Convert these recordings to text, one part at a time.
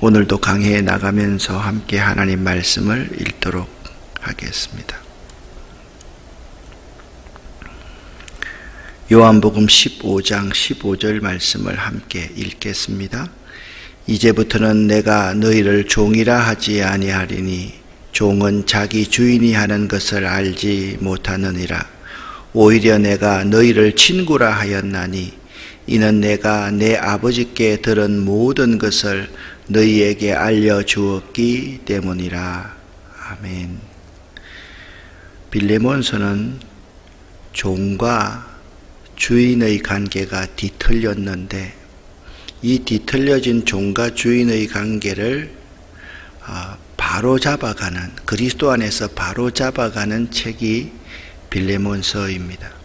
오늘도 강해에 나가면서 함께 하나님 말씀을 읽도록 하겠습니다. 요한복음 15장 15절 말씀을 함께 읽겠습니다. 이제부터는 내가 너희를 종이라 하지 아니하리니 종은 자기 주인이 하는 것을 알지 못하느니라. 오히려 내가 너희를 친구라 하였나니 이는 내가 내 아버지께 들은 모든 것을 너희에게 알려주었기 때문이라. 아멘. 빌레몬서는 종과 주인의 관계가 뒤틀렸는데 이 뒤틀려진 종과 주인의 관계를 바로잡아가는, 그리스도 안에서 바로잡아가는 책이 빌레몬서입니다.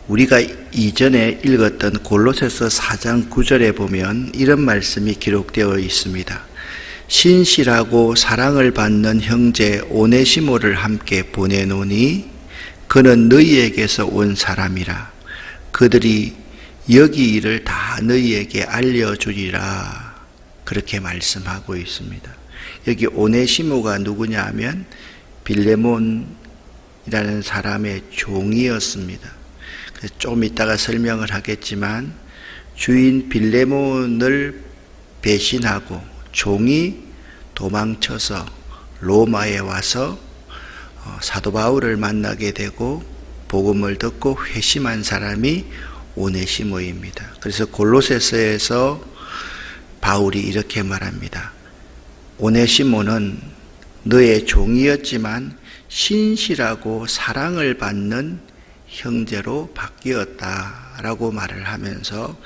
우리가 이전에 읽었던 골로새서 4장 9절에 보면 이런 말씀이 기록되어 있습니다. 신실하고 사랑을 받는 형제 오네시모를 함께 보내노니 그는 너희에게서 온 사람이라. 그들이 여기 일을 다 너희에게 알려주리라. 그렇게 말씀하고 있습니다. 여기 오네시모가 누구냐 하면 빌레몬이라는 사람의 종이었습니다. 좀 이따가 설명을 하겠지만 주인 빌레몬을 배신하고 종이 도망쳐서 로마에 와서 사도 바울을 만나게 되고 복음을 듣고 회심한 사람이 오네시모입니다. 그래서 골로새서에서 바울이 이렇게 말합니다. 오네시모는 너의 종이었지만 신실하고 사랑을 받는 형제로 바뀌었다라고 말을 하면서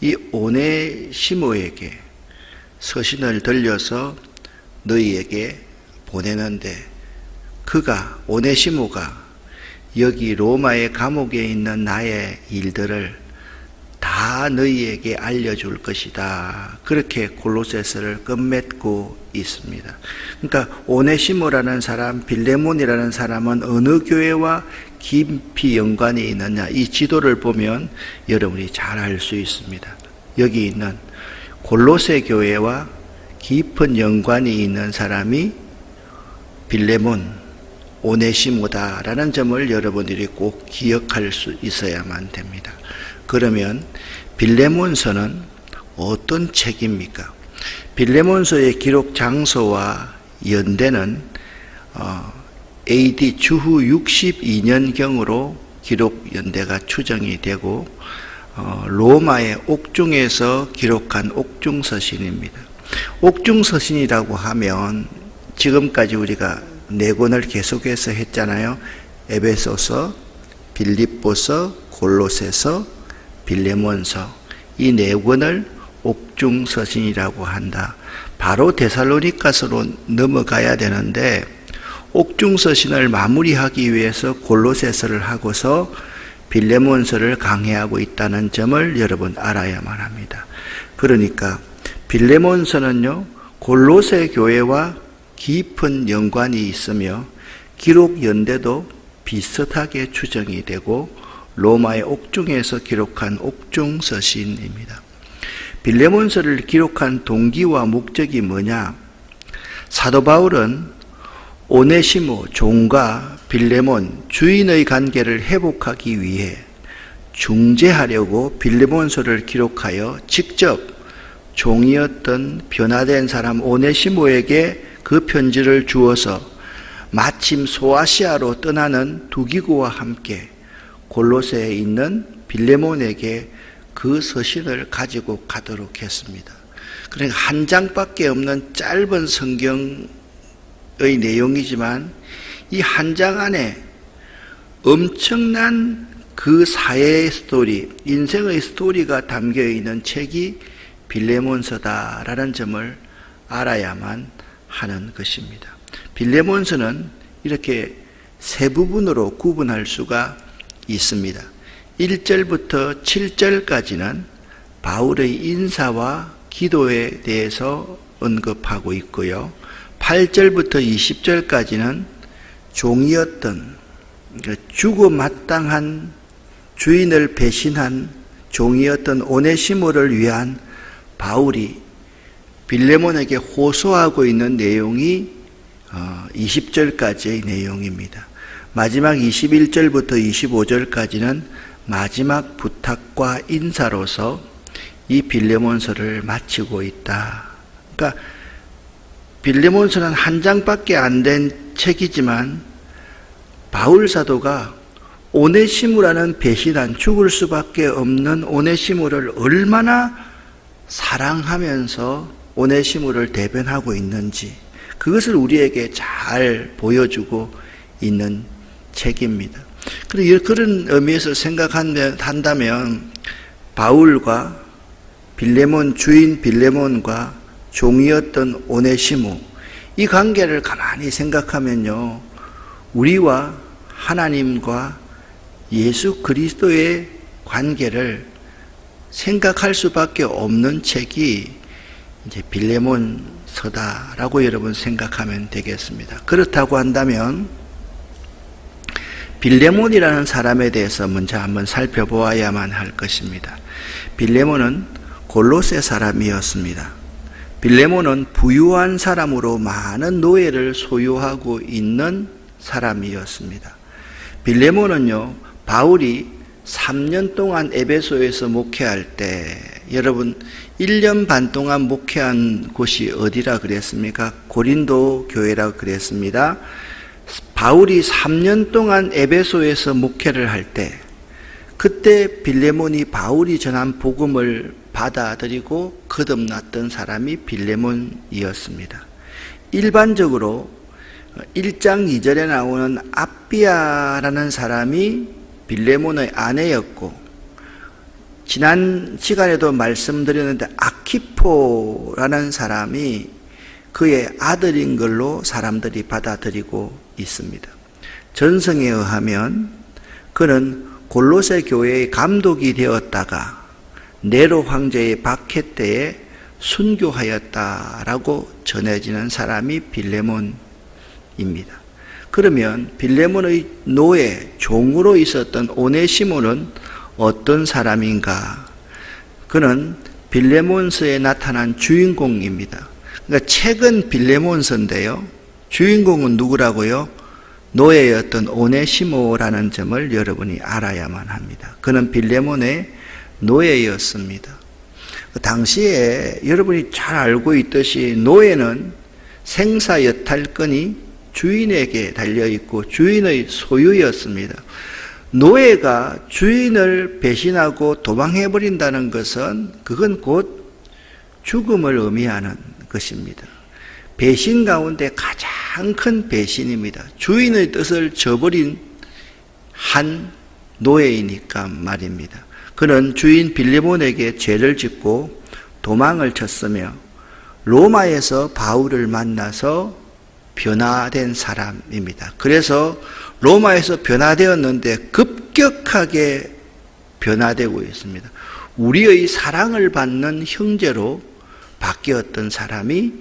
이 오네시모에게 서신을 들려서 너희에게 보내는데 오네시모가 여기 로마의 감옥에 있는 나의 일들을 다 너희에게 알려줄 것이다. 그렇게 골로새서를 끝맺고 있습니다. 그러니까 오네시모라는 사람, 빌레몬이라는 사람은 어느 교회와 깊이 연관이 있느냐, 이 지도를 보면 여러분이 잘 알 수 있습니다. 여기 있는 골로새 교회와 깊은 연관이 있는 사람이 빌레몬, 오네시모다라는 점을 여러분들이 꼭 기억할 수 있어야만 됩니다. 그러면 빌레몬서는 어떤 책입니까? 빌레몬서의 기록 장소와 연대는 AD 주후 62년경으로 기록 연대가 추정이 되고 로마의 옥중에서 기록한 옥중서신입니다. 옥중서신이라고 하면 지금까지 우리가 네 권을 계속해서 했잖아요. 에베소서, 빌립보서, 골로새서, 빌레몬서, 이 네 권을 옥중서신이라고 한다. 바로 데살로니가서로 넘어가야 되는데 옥중서신을 마무리하기 위해서 골로새서를 하고서 빌레몬서를 강해하고 있다는 점을 여러분 알아야만 합니다. 그러니까 빌레몬서는요, 골로새 교회와 깊은 연관이 있으며 기록 연대도 비슷하게 추정이 되고 로마의 옥중에서 기록한 옥중서신입니다. 빌레몬서를 기록한 동기와 목적이 뭐냐? 사도 바울은 오네시모 종과 빌레몬 주인의 관계를 회복하기 위해 중재하려고 빌레몬서를 기록하여 직접 종이었던 변화된 사람 오네시모에게 그 편지를 주어서 마침 소아시아로 떠나는 두기고와 함께 골로새에 있는 빌레몬에게 그 서신을 가지고 가도록 했습니다. 그러니까 한 장밖에 없는 짧은 성경의 내용이지만 이 한 장 안에 엄청난 그 사회의 스토리, 인생의 스토리가 담겨 있는 책이 빌레몬서다라는 점을 알아야만 하는 것입니다. 빌레몬서는 이렇게 세 부분으로 구분할 수가 있습니다. 1절부터 7절까지는 바울의 인사와 기도에 대해서 언급하고 있고요. 8절부터 20절까지는 종이었던 죽어 마땅한 주인을 배신한 종이었던 오네시모를 위한 바울이 빌레몬에게 호소하고 있는 내용이 20절까지의 내용입니다. 마지막 21절부터 25절까지는 마지막 부탁과 인사로서 이 빌레몬서를 마치고 있다. 그러니까 빌레몬서는 한 장밖에 안 된 책이지만 바울 사도가 오네시모라는 배신한 죽을 수밖에 없는 오네시모를 얼마나 사랑하면서 오네시모를 대변하고 있는지 그것을 우리에게 잘 보여주고 있는 책입니다. 그런 의미에서 생각한다면 바울과 빌레몬, 주인 빌레몬과 종이었던 오네시모, 이 관계를 가만히 생각하면요, 우리와 하나님과 예수 그리스도의 관계를 생각할 수밖에 없는 책이 이제 빌레몬서다라고 여러분 생각하면 되겠습니다. 그렇다고 한다면 빌레몬이라는 사람에 대해서 먼저 한번 살펴보아야만 할 것입니다. 빌레몬은 골로새 사람이었습니다. 빌레몬은 부유한 사람으로 많은 노예를 소유하고 있는 사람이었습니다. 빌레몬은요, 바울이 3년 동안 에베소에서 목회할 때, 여러분 1년 반 동안 목회한 곳이 어디라 그랬습니까? 고린도 교회라 그랬습니다. 바울이 3년 동안 에베소에서 목회를 할 때, 그때 빌레몬이 바울이 전한 복음을 받아들이고 거듭났던 사람이 빌레몬이었습니다. 일반적으로 1장 2절에 나오는 아비아라는 사람이 빌레몬의 아내였고, 지난 시간에도 말씀드렸는데 아키포라는 사람이 그의 아들인 걸로 사람들이 받아들이고 있습니다. 전성에 의하면 그는 골로새 교회의 감독이 되었다가 네로 황제의 박해 때에 순교하였다라고 전해지는 사람이 빌레몬입니다. 그러면 빌레몬의 노예, 종으로 있었던 오네시모는 어떤 사람인가? 그는 빌레몬서에 나타난 주인공입니다. 그러니까 책은 빌레몬서인데요, 주인공은 누구라고요? 노예였던 오네시모라는 점을 여러분이 알아야만 합니다. 그는 빌레몬의 노예였습니다. 당시에 여러분이 잘 알고 있듯이 노예는 생사 여탈권이 주인에게 달려있고 주인의 소유였습니다. 노예가 주인을 배신하고 도망해버린다는 것은 그건 곧 죽음을 의미하는 것입니다. 배신 가운데 가장 큰 배신입니다. 주인의 뜻을 저버린 한 노예이니까 말입니다. 그는 주인 빌레몬에게 죄를 짓고 도망을 쳤으며 로마에서 바울을 만나서 변화된 사람입니다. 그래서 로마에서 변화되었는데 급격하게 변화되고 있습니다. 우리의 사랑을 받는 형제로 바뀌었던 사람이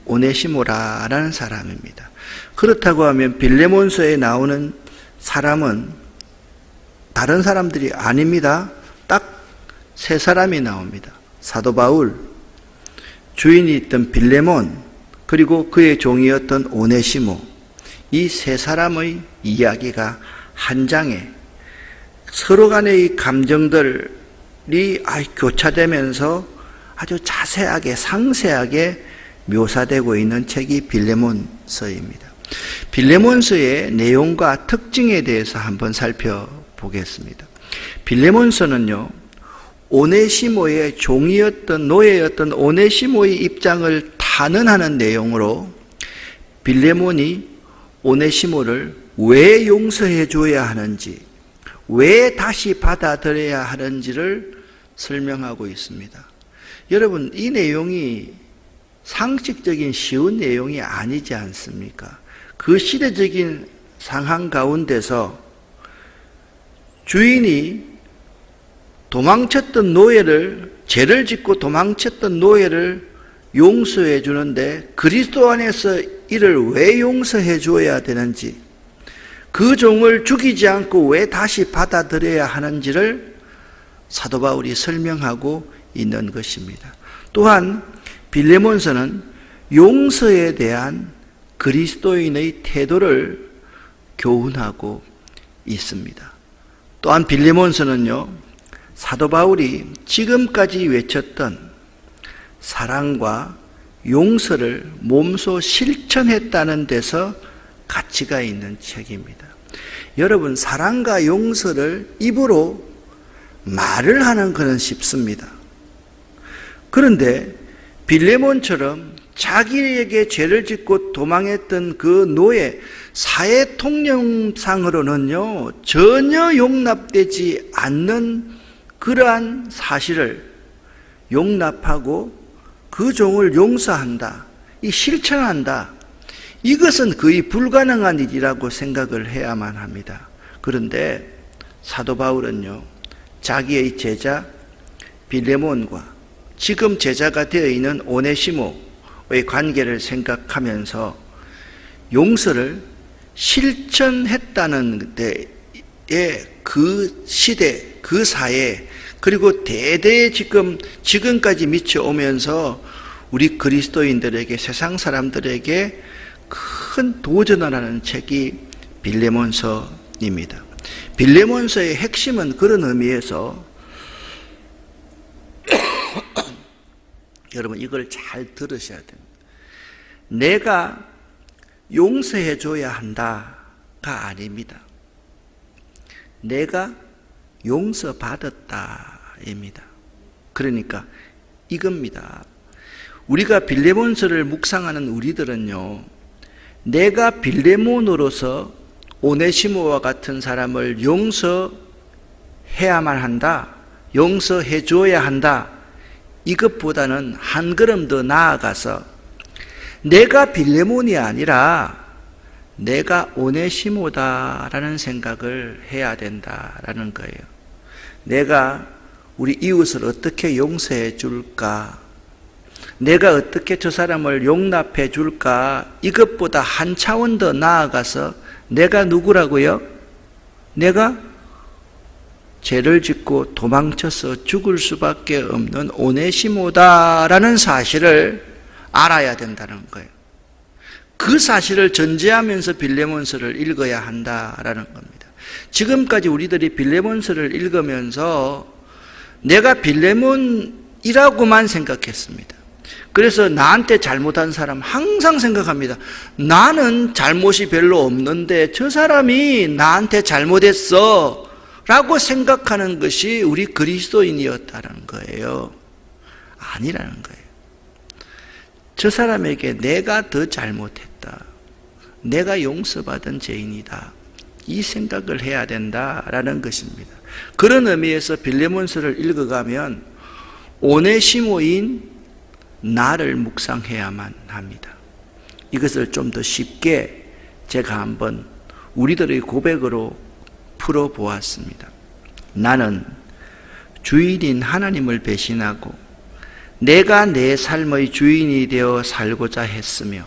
오네시모라는 사람입니다. 그렇다고 하면 빌레몬서에 나오는 사람은 다른 사람들이 아닙니다. 딱 세 사람이 나옵니다. 사도 바울, 주인이 있던 빌레몬, 그리고 그의 종이었던 오네시모, 이 세 사람의 이야기가 한 장에 서로 간의 감정들이 교차되면서 아주 자세하게 상세하게 묘사되고 있는 책이 빌레몬서입니다. 빌레몬서의 내용과 특징에 대해서 한번 살펴보겠습니다. 빌레몬서는요, 오네시모의 종이었던 노예였던 오네시모의 입장을 탄원하는 내용으로 빌레몬이 오네시모를 왜 용서해 줘야 하는지, 왜 다시 받아들여야 하는지를 설명하고 있습니다. 여러분, 이 내용이 상식적인 쉬운 내용이 아니지 않습니까? 그 시대적인 상황 가운데서 주인이 도망쳤던 노예를, 죄를 짓고 도망쳤던 노예를 용서해 주는데 그리스도 안에서 이를 왜 용서해 줘야 되는지, 그 종을 죽이지 않고 왜 다시 받아들여야 하는지를 사도 바울이 설명하고 있는 것입니다. 또한 빌레몬서는 용서에 대한 그리스도인의 태도를 교훈하고 있습니다. 또한 빌레몬서는요, 사도 바울이 지금까지 외쳤던 사랑과 용서를 몸소 실천했다는 데서 가치가 있는 책입니다. 여러분, 사랑과 용서를 입으로 말을 하는 것은 쉽습니다. 그런데 빌레몬처럼 자기에게 죄를 짓고 도망했던 그 노예, 사회 통념상으로는요, 전혀 용납되지 않는 그러한 사실을 용납하고 그 종을 용서한다, 이 실천한다, 이것은 거의 불가능한 일이라고 생각을 해야만 합니다. 그런데 사도 바울은요, 자기의 제자 빌레몬과 지금 제자가 되어 있는 오네시모의 관계를 생각하면서 용서를 실천했다는 데에 그 시대, 그 사회, 그리고 대대에 지금까지 미쳐오면서 우리 그리스도인들에게, 세상 사람들에게 큰 도전을 하는 책이 빌레몬서입니다. 빌레몬서의 핵심은 그런 의미에서 여러분, 이걸 잘 들으셔야 됩니다. 내가 용서해 줘야 한다가 아닙니다. 내가 용서받았다입니다. 그러니까 이겁니다. 우리가 빌레몬서를 묵상하는 우리들은요, 내가 빌레몬으로서 오네시모와 같은 사람을 용서해야만 한다, 용서해 줘야 한다, 이것보다는 한 걸음 더 나아가서 내가 빌레몬이 아니라 내가 오네시모다라는 생각을 해야 된다라는 거예요. 내가 우리 이웃을 어떻게 용서해 줄까? 내가 어떻게 저 사람을 용납해 줄까? 이것보다 한 차원 더 나아가서 내가 누구라고요? 내가 죄를 짓고 도망쳐서 죽을 수밖에 없는 오네시모다라는 사실을 알아야 된다는 거예요. 그 사실을 전제하면서 빌레몬서를 읽어야 한다라는 겁니다. 지금까지 우리들이 빌레몬서를 읽으면서 내가 빌레몬이라고만 생각했습니다. 그래서 나한테 잘못한 사람 항상 생각합니다. 나는 잘못이 별로 없는데 저 사람이 나한테 잘못했어 라고 생각하는 것이 우리 그리스도인이었다는 거예요. 아니라는 거예요. 저 사람에게 내가 더 잘못했다, 내가 용서받은 죄인이다, 이 생각을 해야 된다라는 것입니다. 그런 의미에서 빌레몬서를 읽어가면 오네시모인 나를 묵상해야만 합니다. 이것을 좀 더 쉽게 제가 한번 우리들의 고백으로 풀어보았습니다. 나는 주인인 하나님을 배신하고 내가 내 삶의 주인이 되어 살고자 했으며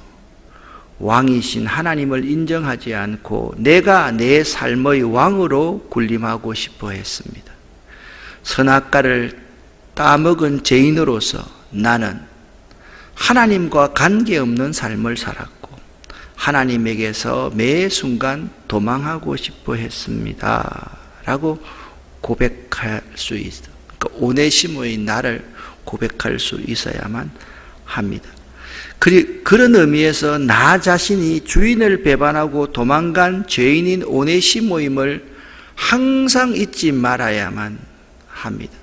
왕이신 하나님을 인정하지 않고 내가 내 삶의 왕으로 군림하고 싶어 했습니다. 선악과를 따먹은 죄인으로서 나는 하나님과 관계없는 삶을 살았고 하나님에게서 매 순간 도망하고 싶어 했습니다 라고 고백할 수 있어. 그러니까 오네시모의 나를 고백할 수 있어야만 합니다. 그런 의미에서 나 자신이 주인을 배반하고 도망간 죄인인 오네시모임을 항상 잊지 말아야만 합니다.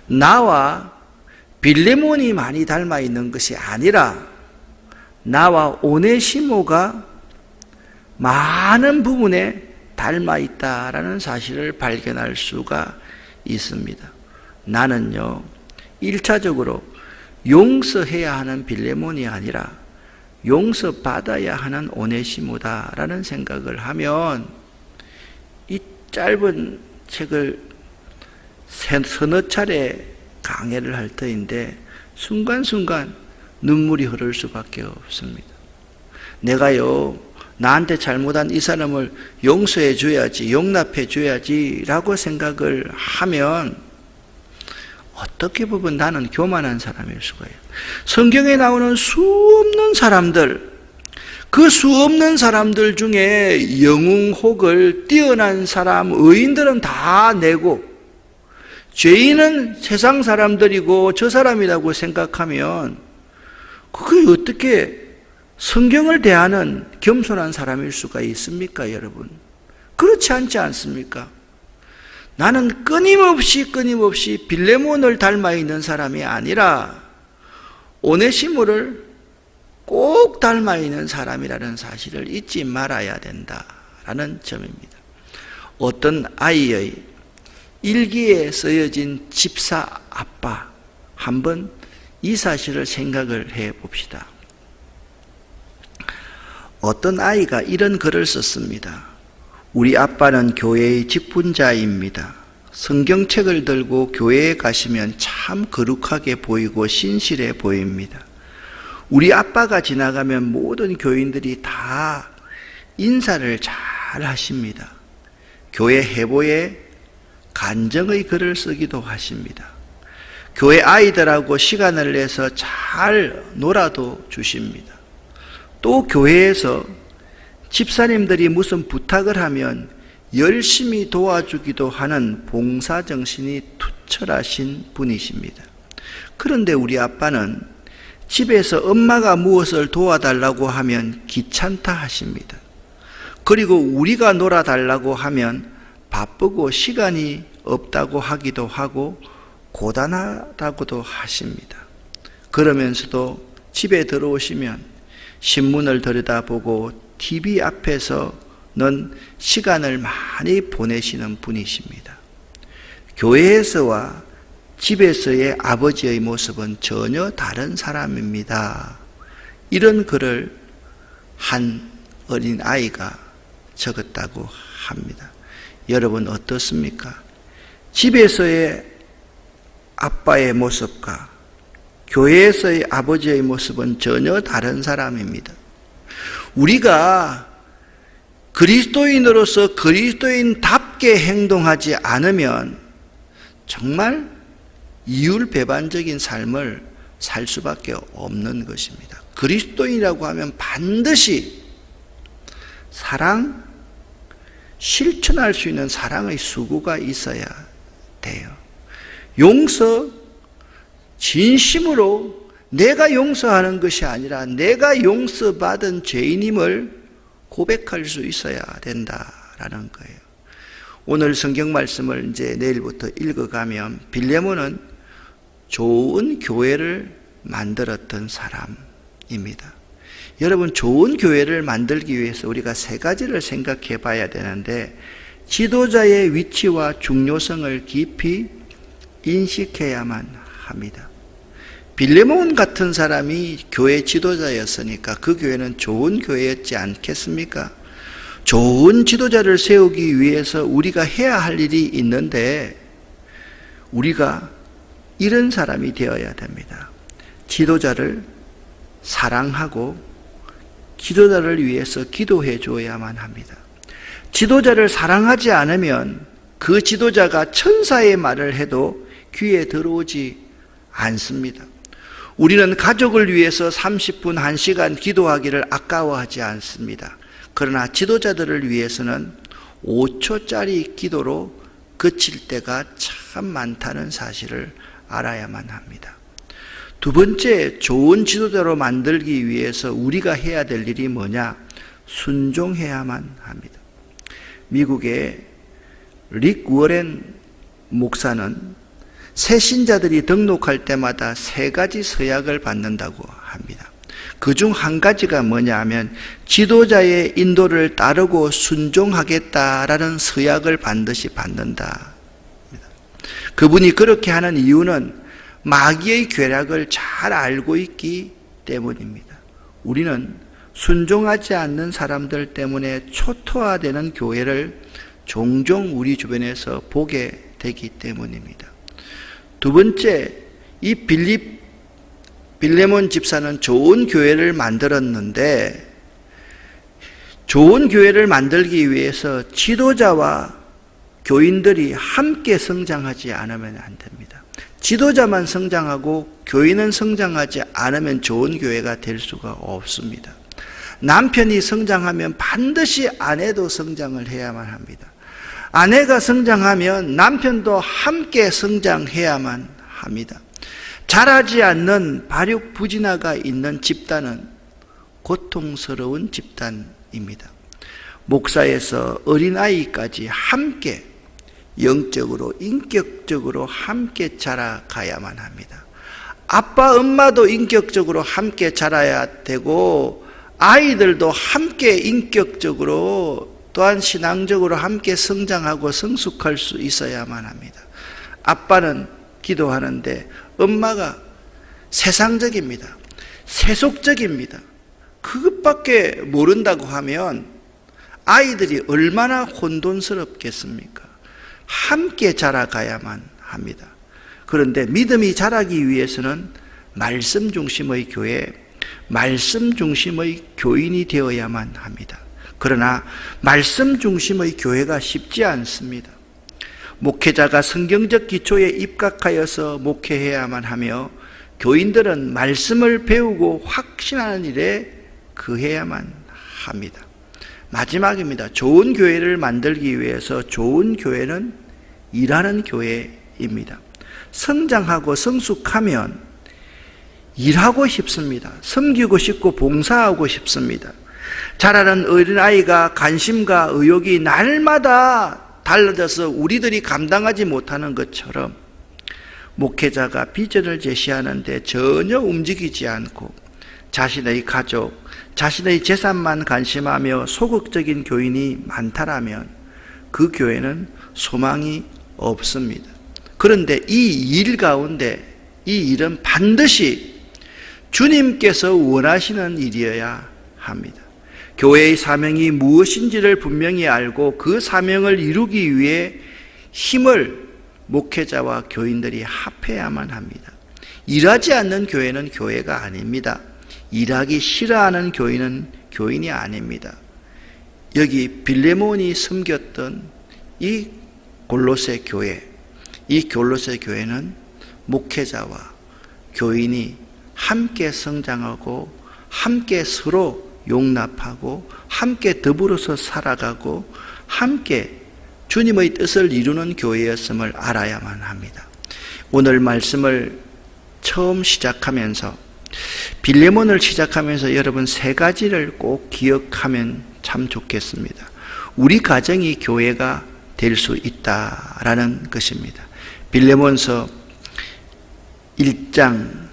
나와 빌레몬이 많이 닮아 있는 것이 아니라 나와 오네시모가 많은 부분에 닮아 있다라는 사실을 발견할 수가 있습니다. 나는요, 1차적으로 용서해야 하는 빌레몬이 아니라 용서받아야 하는 오네시모다라는 생각을 하면 이 짧은 책을 서너 차례 강해를 할 터인데 순간순간 눈물이 흐를 수밖에 없습니다. 내가요, 나한테 잘못한 이 사람을 용서해 줘야지, 용납해 줘야지 라고 생각을 하면 어떻게 보면 나는 교만한 사람일 수가 있어요. 성경에 나오는 수없는 사람들, 그 수없는 사람들 중에 영웅혹을 뛰어난 사람, 의인들은 다 내고 죄인은 세상 사람들이고 저 사람이라고 생각하면 그게 어떻게 성경을 대하는 겸손한 사람일 수가 있습니까, 여러분? 그렇지 않지 않습니까? 나는 끊임없이 빌레몬을 닮아 있는 사람이 아니라 오네시모를 꼭 닮아 있는 사람이라는 사실을 잊지 말아야 된다라는 점입니다. 어떤 아이의 일기에 쓰여진 집사 아빠, 한번 이 사실을 생각을 해 봅시다. 어떤 아이가 이런 글을 썼습니다. 우리 아빠는 교회의 직분자입니다. 성경책을 들고 교회에 가시면 참 거룩하게 보이고 신실해 보입니다. 우리 아빠가 지나가면 모든 교인들이 다 인사를 잘 하십니다. 교회 해보에 간정의 글을 쓰기도 하십니다. 교회 아이들하고 시간을 내서 잘 놀아도 주십니다. 또 교회에서 집사님들이 무슨 부탁을 하면 열심히 도와주기도 하는 봉사정신이 투철하신 분이십니다. 그런데 우리 아빠는 집에서 엄마가 무엇을 도와달라고 하면 귀찮다 하십니다. 그리고 우리가 놀아달라고 하면 바쁘고 시간이 없다고 하기도 하고 고단하다고도 하십니다. 그러면서도 집에 들어오시면 신문을 들여다보고 TV 앞에서는 시간을 많이 보내시는 분이십니다. 교회에서와 집에서의 아버지의 모습은 전혀 다른 사람입니다. 이런 글을 한 어린 아이가 적었다고 합니다. 여러분 어떻습니까? 집에서의 아빠의 모습과 교회에서의 아버지의 모습은 전혀 다른 사람입니다. 우리가 그리스도인으로서 그리스도인답게 행동하지 않으면 정말 이율배반적인 삶을 살 수밖에 없는 것입니다. 그리스도인이라고 하면 반드시 사랑, 실천할 수 있는 사랑의 수고가 있어야 돼요. 용서, 진심으로 내가 용서하는 것이 아니라 내가 용서받은 죄인임을 고백할 수 있어야 된다라는 거예요. 오늘 성경 말씀을 이제 내일부터 읽어가면 빌레몬은 좋은 교회를 만들었던 사람입니다. 여러분, 좋은 교회를 만들기 위해서 우리가 세 가지를 생각해 봐야 되는데, 지도자의 위치와 중요성을 깊이 인식해야만 합니다. 빌레몬 같은 사람이 교회 지도자였으니까 그 교회는 좋은 교회였지 않겠습니까? 좋은 지도자를 세우기 위해서 우리가 해야 할 일이 있는데 우리가 이런 사람이 되어야 됩니다. 지도자를 사랑하고 지도자를 위해서 기도해 줘야만 합니다. 지도자를 사랑하지 않으면 그 지도자가 천사의 말을 해도 귀에 들어오지 않습니다. 우리는 가족을 위해서 30분, 1시간 기도하기를 아까워하지 않습니다. 그러나 지도자들을 위해서는 5초짜리 기도로 그칠 때가 참 많다는 사실을 알아야만 합니다. 두 번째, 좋은 지도자로 만들기 위해서 우리가 해야 될 일이 뭐냐? 순종해야만 합니다. 미국의 릭 워렌 목사는 새 신자들이 등록할 때마다 3가지 서약을 받는다고 합니다. 그중 한 가지가 뭐냐 하면 지도자의 인도를 따르고 순종하겠다라는 서약을 반드시 받는다. 그분이 그렇게 하는 이유는 마귀의 괴략을 잘 알고 있기 때문입니다. 우리는 순종하지 않는 사람들 때문에 초토화되는 교회를 종종 우리 주변에서 보게 되기 때문입니다. 두 번째, 이 빌레몬 집사는 좋은 교회를 만들었는데 좋은 교회를 만들기 위해서 지도자와 교인들이 함께 성장하지 않으면 안 됩니다. 지도자만 성장하고 교인은 성장하지 않으면 좋은 교회가 될 수가 없습니다. 남편이 성장하면 반드시 아내도 성장을 해야만 합니다. 아내가 성장하면 남편도 함께 성장해야만 합니다. 자라지 않는 발육부진아가 있는 집단은 고통스러운 집단입니다. 목사에서 어린아이까지 함께 영적으로 인격적으로 함께 자라가야만 합니다. 아빠 엄마도 인격적으로 함께 자라야 되고 아이들도 함께 인격적으로 또한 신앙적으로 함께 성장하고 성숙할 수 있어야만 합니다. 아빠는 기도하는데 엄마가 세상적입니다. 세속적입니다. 그것밖에 모른다고 하면 아이들이 얼마나 혼돈스럽겠습니까? 함께 자라가야만 합니다. 그런데 믿음이 자라기 위해서는 말씀 중심의 교회, 말씀 중심의 교인이 되어야만 합니다. 그러나 말씀 중심의 교회가 쉽지 않습니다. 목회자가 성경적 기초에 입각하여서 목회해야만 하며 교인들은 말씀을 배우고 확신하는 일에 거해야만 합니다. 마지막입니다. 좋은 교회를 만들기 위해서 좋은 교회는 일하는 교회입니다. 성장하고 성숙하면 일하고 싶습니다. 섬기고 싶고 봉사하고 싶습니다. 자라는 어린아이가 관심과 의욕이 날마다 달라져서 우리들이 감당하지 못하는 것처럼 목회자가 비전을 제시하는데 전혀 움직이지 않고 자신의 가족, 자신의 재산만 관심하며 소극적인 교인이 많다라면 그 교회는 소망이 없습니다. 그런데 이 일 가운데 이 일은 반드시 주님께서 원하시는 일이어야 합니다. 교회의 사명이 무엇인지를 분명히 알고 그 사명을 이루기 위해 힘을 목회자와 교인들이 합해야만 합니다. 일하지 않는 교회는 교회가 아닙니다. 일하기 싫어하는 교인은 교인이 아닙니다. 여기 빌레몬이 섬겼던 이 골로새 교회, 이 골로새 교회는 목회자와 교인이 함께 성장하고 함께 서로 용납하고 함께 더불어서 살아가고 함께 주님의 뜻을 이루는 교회였음을 알아야만 합니다. 오늘 말씀을 처음 시작하면서 빌레몬을 시작하면서 여러분 세 가지를 꼭 기억하면 참 좋겠습니다. 우리 가정이 교회가 될 수 있다라는 것입니다. 빌레몬서 1장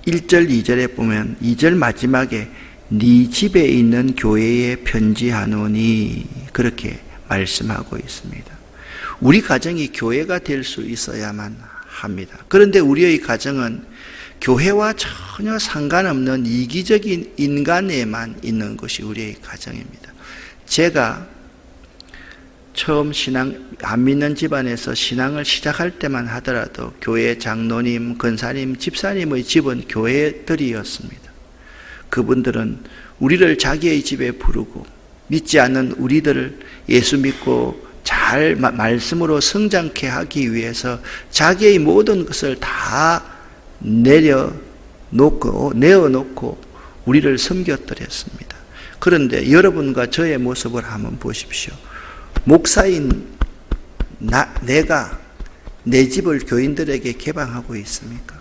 1절 2절에 보면 2절 마지막에 네 집에 있는 교회에 편지하노니 그렇게 말씀하고 있습니다. 우리 가정이 교회가 될 수 있어야만 합니다. 그런데 우리의 가정은 교회와 전혀 상관없는 이기적인 인간에만 있는 것이 우리의 가정입니다. 제가 처음 안 믿는 집안에서 신앙을 시작할 때만 하더라도 교회 장로님, 권사님, 집사님의 집은 교회들이었습니다. 그분들은 우리를 자기의 집에 부르고 믿지 않는 우리들을 예수 믿고 잘 말씀으로 성장케 하기 위해서 자기의 모든 것을 다 내어놓고 우리를 섬겼더랬습니다. 그런데 여러분과 저의 모습을 한번 보십시오. 목사인 내가 내 집을 교인들에게 개방하고 있습니까?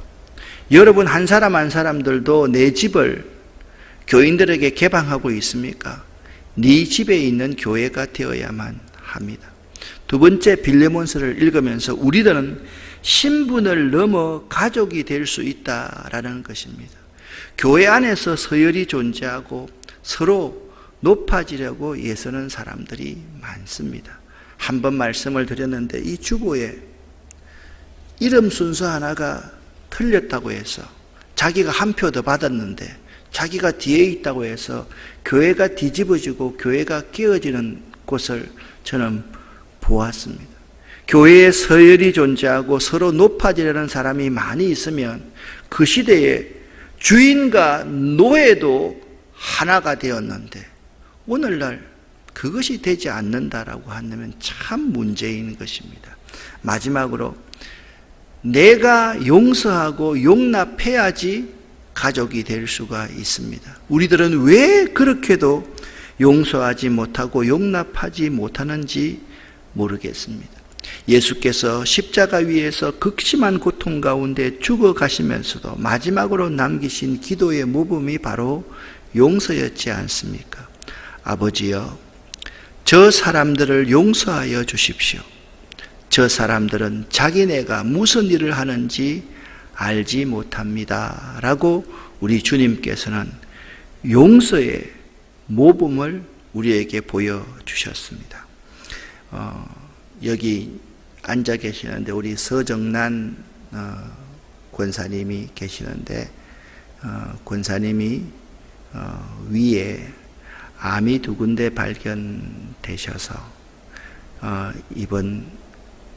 여러분 한 사람 한 사람들도 내 집을 교인들에게 개방하고 있습니까? 네 집에 있는 교회가 되어야만 합니다. 두 번째 빌레몬서를 읽으면서 우리들은 신분을 넘어 가족이 될 수 있다라는 것입니다. 교회 안에서 서열이 존재하고 서로 높아지려고 애쓰는 사람들이 많습니다. 한 번 말씀을 드렸는데 이 주보에 이름 순서 하나가 틀렸다고 해서 자기가 한 표 더 받았는데 자기가 뒤에 있다고 해서 교회가 뒤집어지고 교회가 깨어지는 곳을 저는 보았습니다. 교회에 서열이 존재하고 서로 높아지려는 사람이 많이 있으면 그 시대에 주인과 노예도 하나가 되었는데 오늘날 그것이 되지 않는다라고 한다면 참 문제인 것입니다. 마지막으로 내가 용서하고 용납해야지 가족이 될 수가 있습니다. 우리들은 왜 그렇게도 용서하지 못하고 용납하지 못하는지 모르겠습니다. 예수께서 십자가 위에서 극심한 고통 가운데 죽어가시면서도 마지막으로 남기신 기도의 모범이 바로 용서였지 않습니까? 아버지여, 저 사람들을 용서하여 주십시오. 저 사람들은 자기네가 무슨 일을 하는지 알지 못합니다. 라고 우리 주님께서는 용서의 모범을 우리에게 보여주셨습니다. 여기 앉아 계시는데 우리 서정란 권사님이 계시는데 권사님이 위에 암이 2군데 발견되셔서 이번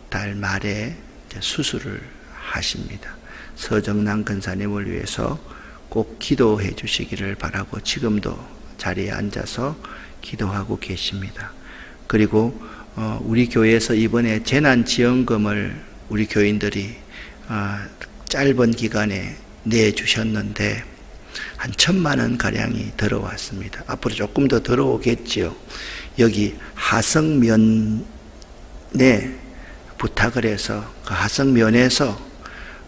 달 말에 수술을 하십니다. 서정란 권사님을 위해서 꼭 기도해 주시기를 바라고 지금도 자리에 앉아서 기도하고 계십니다. 그리고 우리 교회에서 이번에 재난지원금을 우리 교인들이 짧은 기간에 내주셨는데 한 1,000만 원 가량이 들어왔습니다. 앞으로 조금 더 들어오겠지요. 여기 하성면에 부탁을 해서 그 하성면에서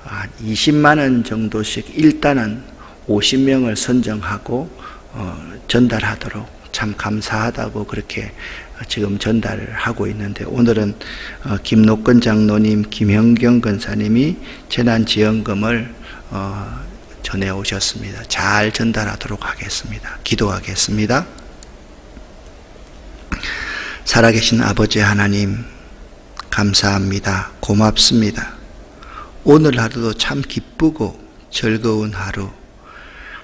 한 20만 원 정도씩 일단은 50명을 선정하고 전달하도록 참 감사하다고 그렇게 지금 전달을 하고 있는데 오늘은 김노건 장로님, 김형경 권사님이 재난지원금을 전해 오셨습니다. 잘 전달하도록 하겠습니다. 기도하겠습니다. 살아계신 아버지 하나님, 감사합니다. 고맙습니다. 오늘 하루도 참 기쁘고 즐거운 하루,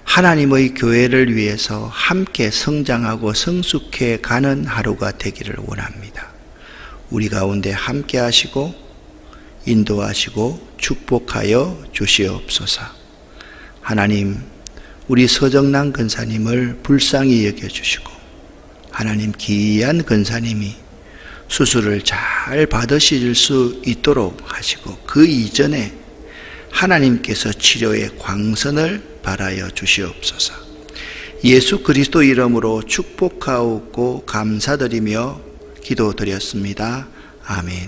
하나님의 교회를 위해서 함께 성장하고 성숙해 가는 하루가 되기를 원합니다. 우리 가운데 함께 하시고 인도하시고 축복하여 주시옵소서. 하나님, 우리 서정란 권사님을 불쌍히 여겨주시고 하나님, 귀한 권사님이 수술을 잘 받으실 수 있도록 하시고 그 이전에 하나님께서 치료의 광선을 바라여 주시옵소서. 예수 그리스도 이름으로 축복하옵고 감사드리며 기도드렸습니다. 아멘.